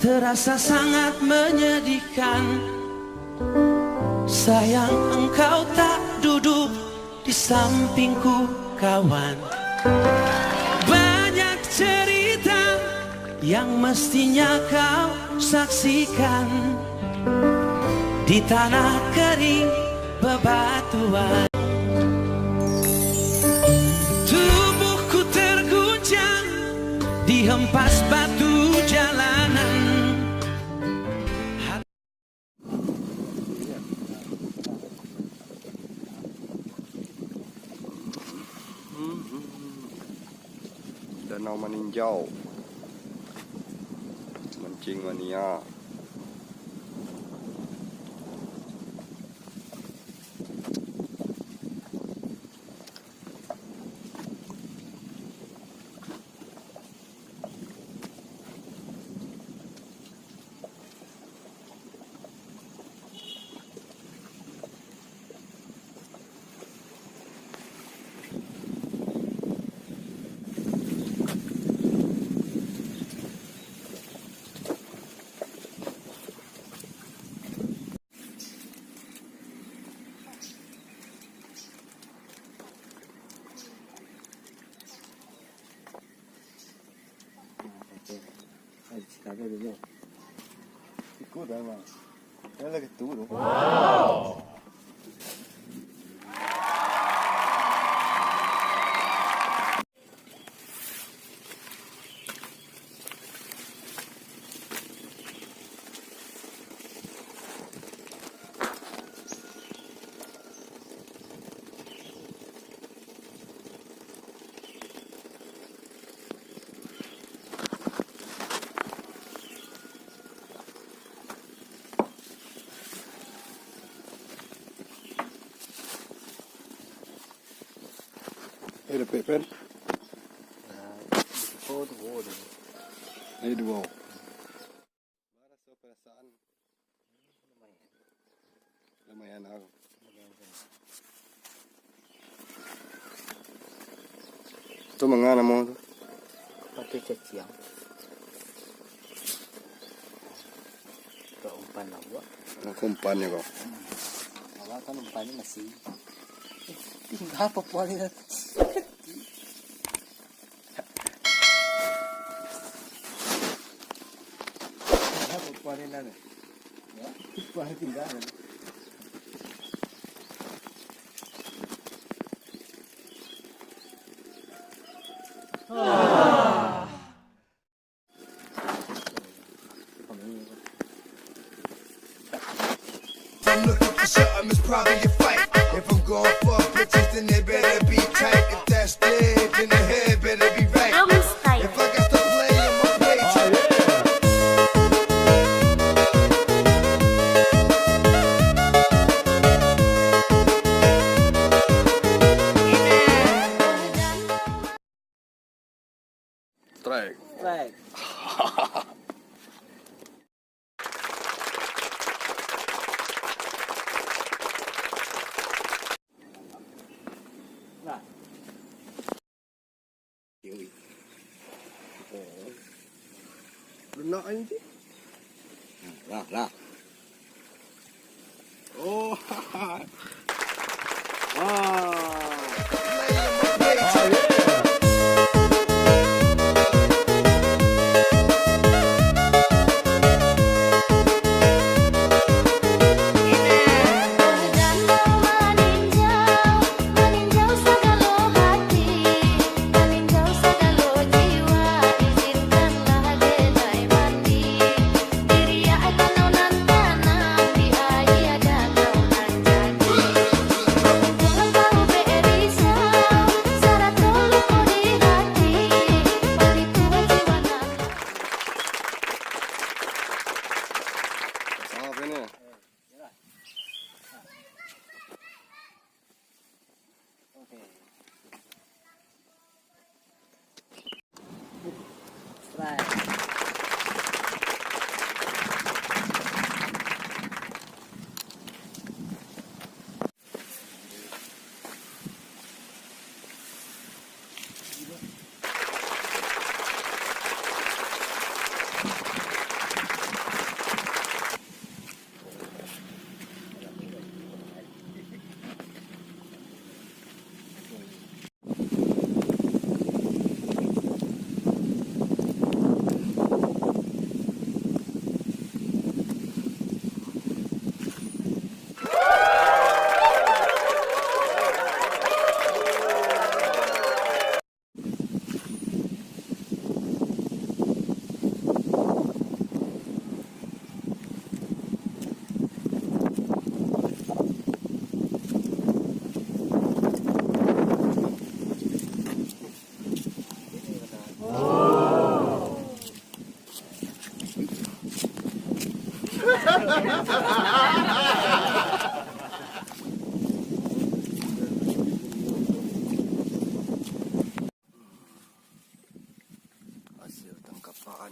terasa sangat menyedihkan. Sayang engkau tak duduk di sampingku kawan. Banyak cerita yang mestinya kau saksikan di tanah kering bebatuan. Tubuhku terguncang dihempas batu jalanan. Danau Maninjau, Mancing Mania. Cabe dulu. Ikut dah mah. Dia lagi tu tu. Wow. Ada pepen. Oh tu oh tu. Ini dua. Rasa perasaan lumayan aku. Tu mengana mo tu? Pakai cacing. Kau umpan awak. Aku umpan ya kau. Awak kan umpannya masih. Tinggal apa boleh dah. Apa boleh dah. Ya, boleh tinggal. I'm looking for something, it's probably a fight. If I'm going for bitches, then they better be tight. If that's dead, then the head better be right. If I got to play, I'm a play too. Strike. Baik. Nah. Lunak ini. Lah. Oh. Danau maninjau, maninjau segala hati, maninjau segala jiwa, izinkanlah denai mandi. Diri danau nan tanam di air danau nan jadi. Pulang kau Hasil tangkapan